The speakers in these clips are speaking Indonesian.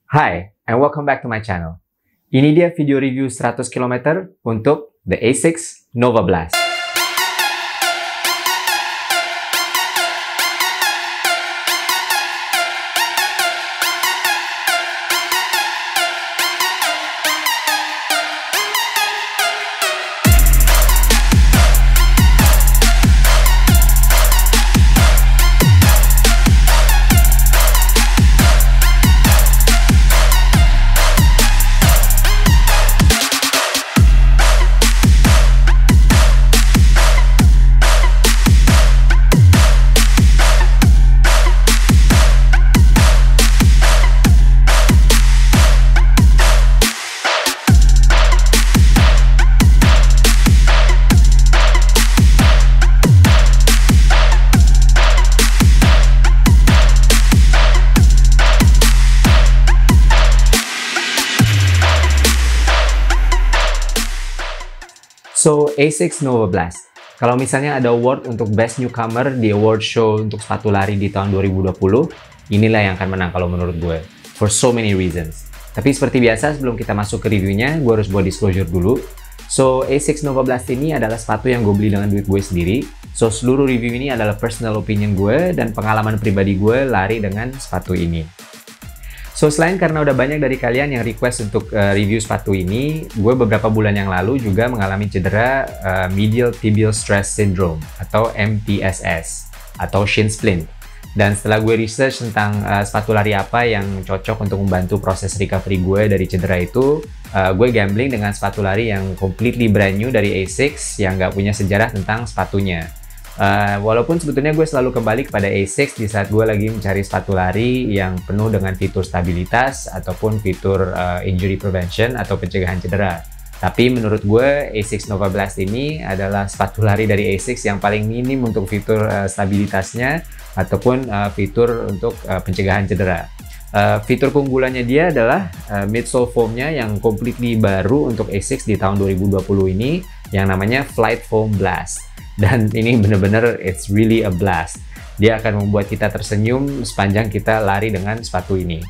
Hi, and welcome back to my channel. Ini dia video review 100 km untuk the ASICS Nova Blast. So, ASICS Nova Blast. Kalau misalnya ada award untuk Best Newcomer di award show untuk sepatu lari di tahun 2020, inilah yang akan menang kalau menurut gue. For so many reasons. Tapi seperti biasa, sebelum kita masuk ke reviewnya, gue harus buat disclosure dulu. So, ASICS Nova Blast ini adalah sepatu yang gue beli dengan duit gue sendiri. So, seluruh review ini adalah personal opinion gue dan pengalaman pribadi gue lari dengan sepatu ini. So, selain karena udah banyak dari kalian yang request untuk review sepatu ini, gue beberapa bulan yang lalu juga mengalami cedera Medial Tibial Stress Syndrome atau MTSS atau shin splint. Dan setelah gue research tentang sepatu lari apa yang cocok untuk membantu proses recovery gue dari cedera itu, gue gambling dengan sepatu lari yang completely brand new dari ASICS yang nggak punya sejarah tentang sepatunya. Walaupun sebetulnya gue selalu kembali kepada ASICS di saat gue lagi mencari sepatu lari yang penuh dengan fitur stabilitas ataupun fitur injury prevention atau pencegahan cedera. Tapi menurut gue ASICS Nova Blast ini adalah sepatu lari dari ASICS yang paling minim untuk fitur stabilitasnya ataupun fitur untuk pencegahan cedera. Fitur keunggulannya dia adalah midsole foamnya yang completely baru untuk ASICS di tahun 2020 ini yang namanya Flight Foam Blast. Dan ini bener-bener it's really a blast. Dia akan membuat kita tersenyum sepanjang kita lari dengan sepatu ini.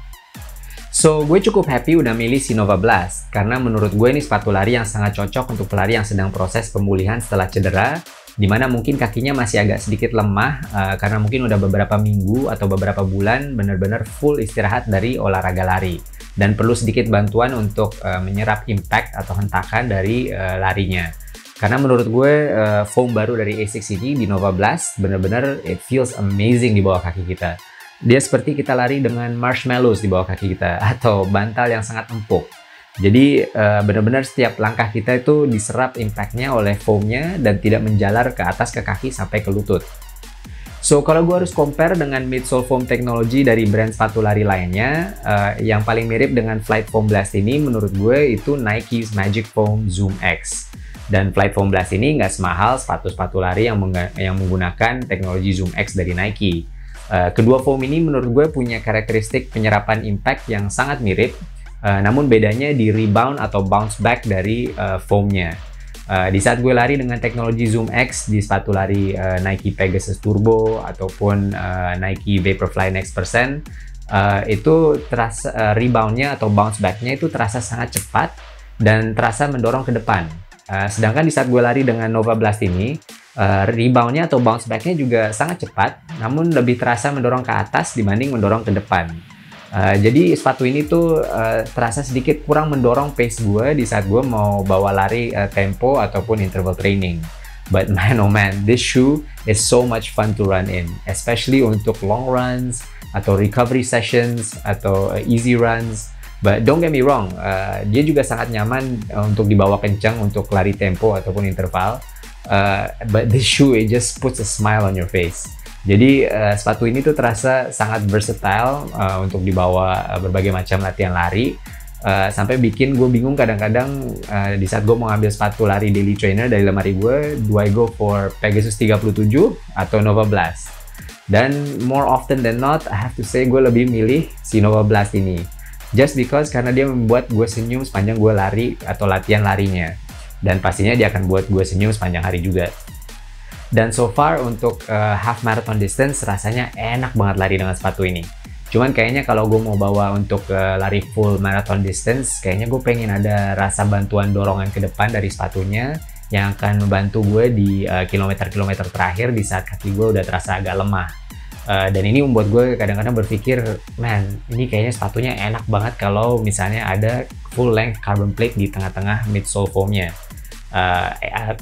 So, gue cukup happy udah milih si Nova Blast karena menurut gue ini sepatu lari yang sangat cocok untuk pelari yang sedang proses pemulihan setelah cedera, dimana mungkin kakinya masih agak sedikit lemah karena mungkin udah beberapa minggu atau beberapa bulan bener-bener full istirahat dari olahraga lari dan perlu sedikit bantuan untuk menyerap impact atau hentakan dari larinya. Karena menurut gue foam baru dari ASICS ini di Nova Blast bener-bener it feels amazing di bawah kaki kita. Dia seperti kita lari dengan marshmallows di bawah kaki kita atau bantal yang sangat empuk. Jadi bener-bener setiap langkah kita itu diserap impactnya oleh foamnya dan tidak menjalar ke atas ke kaki sampai ke lutut. So, kalau gue harus compare dengan midsole foam technology dari brand sepatu lari lainnya, yang paling mirip dengan Flight Foam Blast ini menurut gue itu Nike's Magic Foam Zoom X. Dan Flight Foam Blast ini nggak semahal sepatu-sepatu lari yang menggunakan teknologi Zoom X dari Nike. Kedua foam ini menurut gue punya karakteristik penyerapan impact yang sangat mirip, namun bedanya di rebound atau bounce back dari foamnya. Di saat gue lari dengan teknologi Zoom X di sepatu lari Nike Pegasus Turbo ataupun Nike Vaporfly Next Percent, itu terasa reboundnya atau bounce backnya itu terasa sangat cepat dan terasa mendorong ke depan. Sedangkan di saat gue lari dengan Nova Blast ini, reboundnya atau bounce backnya juga sangat cepat, namun lebih terasa mendorong ke atas dibanding mendorong ke depan. Jadi sepatu ini tuh terasa sedikit kurang mendorong pace gue di saat gue mau bawa lari tempo ataupun interval training. But man oh man, this shoe is so much fun to run in, especially untuk long runs atau recovery sessions atau easy runs. But don't get me wrong, dia juga sangat nyaman untuk dibawa kencang untuk lari tempo ataupun interval. But this shoe it just puts a smile on your face. Jadi sepatu ini tuh terasa sangat versatile untuk dibawa berbagai macam latihan lari. Sampai bikin gue bingung kadang-kadang di saat gue mau ngambil sepatu lari daily trainer dari lemari gue, do I go for Pegasus 37 atau Nova Blast? Dan more often than not, I have to say gue lebih milih si Nova Blast ini. Just because karena dia membuat gue senyum sepanjang gue lari atau latihan larinya. Dan pastinya dia akan buat gue senyum sepanjang hari juga. Dan so far untuk half marathon distance rasanya enak banget lari dengan sepatu ini. Cuman kayaknya kalau gue mau bawa untuk lari full marathon distance, kayaknya gue pengen ada rasa bantuan dorongan ke depan dari sepatunya yang akan membantu gue di kilometer-kilometer terakhir di saat kaki gue udah terasa agak lemah. Dan ini membuat gue kadang-kadang berpikir, man, ini kayaknya sepatunya enak banget kalau misalnya ada full length carbon plate di tengah-tengah midsole foamnya.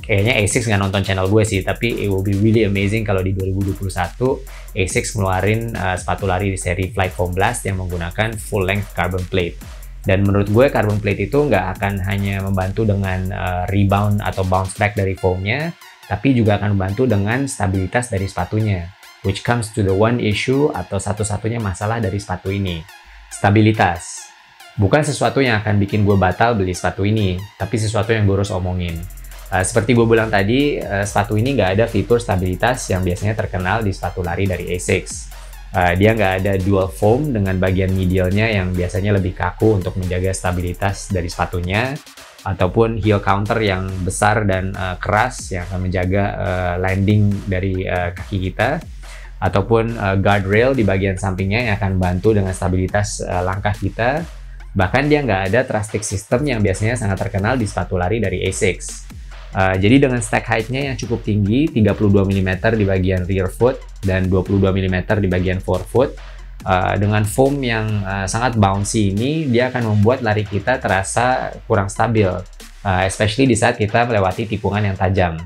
Kayaknya ASICS nggak nonton channel gue sih, tapi it will be really amazing kalau di 2021 ASICS ngeluarin sepatu lari di seri Flight Foam Blast yang menggunakan full length carbon plate. Dan menurut gue carbon plate itu nggak akan hanya membantu dengan rebound atau bounce back dari foamnya, tapi juga akan membantu dengan stabilitas dari sepatunya. Which comes to the one issue atau satu-satunya masalah dari sepatu ini, stabilitas. Bukan sesuatu yang akan bikin gue batal beli sepatu ini, tapi sesuatu yang gue harus omongin. Seperti gue bilang tadi, sepatu ini nggak ada fitur stabilitas yang biasanya terkenal di sepatu lari dari ASICS. Dia nggak ada dual foam dengan bagian medialnya yang biasanya lebih kaku untuk menjaga stabilitas dari sepatunya, ataupun heel counter yang besar dan keras yang akan menjaga landing dari kaki kita, ataupun guardrail di bagian sampingnya yang akan bantu dengan stabilitas langkah kita. Bahkan dia nggak ada thrust stick system yang biasanya sangat terkenal di sepatu lari dari ASICS. Jadi dengan stack height-nya yang cukup tinggi, 32 mm di bagian rear foot dan 22 mm di bagian forefoot, dengan foam yang sangat bouncy ini, dia akan membuat lari kita terasa kurang stabil, especially di saat kita melewati tikungan yang tajam.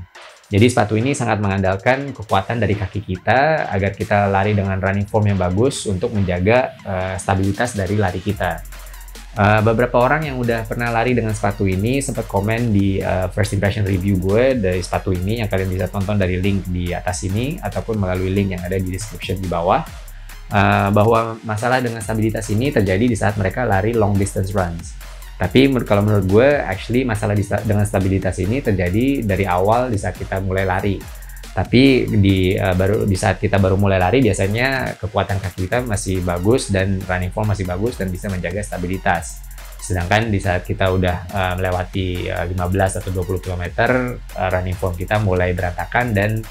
Jadi sepatu ini sangat mengandalkan kekuatan dari kaki kita agar kita lari dengan running form yang bagus untuk menjaga stabilitas dari lari kita. Beberapa orang yang udah pernah lari dengan sepatu ini sempat komen di first impression review gue dari sepatu ini yang kalian bisa tonton dari link di atas ini ataupun melalui link yang ada di description di bawah, bahwa masalah dengan stabilitas ini terjadi di saat mereka lari long distance runs. Tapi kalau menurut gue, actually masalah dengan stabilitas ini terjadi dari awal di saat kita mulai lari. Tapi di saat kita baru mulai lari, biasanya kekuatan kaki kita masih bagus dan running form masih bagus dan bisa menjaga stabilitas. Sedangkan di saat kita udah melewati 15 atau 20 km, running form kita mulai berantakan dan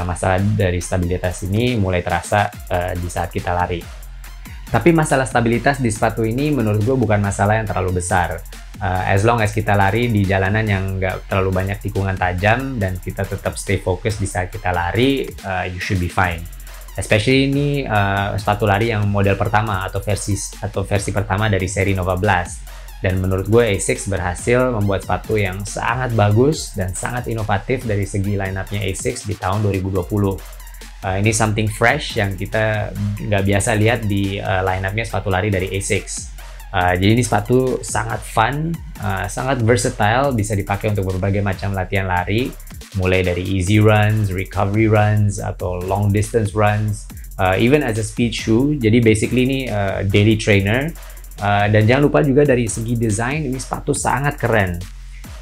masalah dari stabilitas ini mulai terasa di saat kita lari. Tapi masalah stabilitas di sepatu ini menurut gue bukan masalah yang terlalu besar. As long as kita lari di jalanan yang nggak terlalu banyak tikungan tajam dan kita tetap stay fokus di saat kita lari, you should be fine. Especially ini sepatu lari yang model pertama atau versi pertama dari seri Nova Blast. Dan menurut gue ASICS berhasil membuat sepatu yang sangat bagus dan sangat inovatif dari segi line-up-nya ASICS di tahun 2020. Ini something fresh yang kita nggak biasa lihat di line-up-nya sepatu lari dari ASICS. Jadi ini sepatu sangat fun, sangat versatile, bisa dipakai untuk berbagai macam latihan lari, mulai dari easy runs, recovery runs, atau long distance runs, even as a speed shoe. Jadi basically ini daily trainer. Dan jangan lupa juga dari segi desain, ini sepatu sangat keren.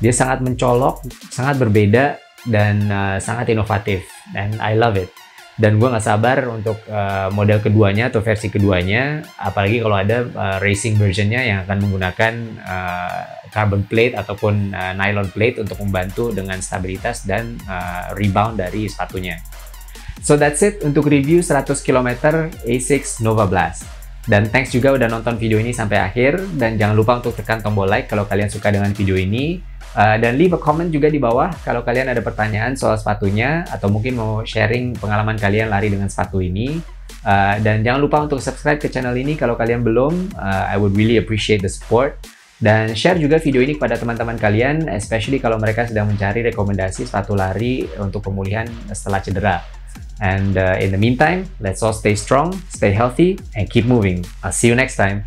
Dia sangat mencolok, sangat berbeda, dan sangat inovatif. And I love it. Dan gue nggak sabar untuk model keduanya atau versi keduanya, apalagi kalau ada racing versionnya yang akan menggunakan carbon plate ataupun nylon plate untuk membantu dengan stabilitas dan rebound dari sepatunya. So that's it untuk review 100 km ASICS Nova Blast. Dan thanks juga udah nonton video ini sampai akhir, dan jangan lupa untuk tekan tombol like kalau kalian suka dengan video ini. Dan leave a comment juga di bawah kalau kalian ada pertanyaan soal sepatunya atau mungkin mau sharing pengalaman kalian lari dengan sepatu ini. Dan jangan lupa untuk subscribe ke channel ini kalau kalian belum. I would really appreciate the support. Dan share juga video ini kepada teman-teman kalian, especially kalau mereka sedang mencari rekomendasi sepatu lari untuk pemulihan setelah cedera. And in the meantime, let's all stay strong, stay healthy, and keep moving. I'll see you next time.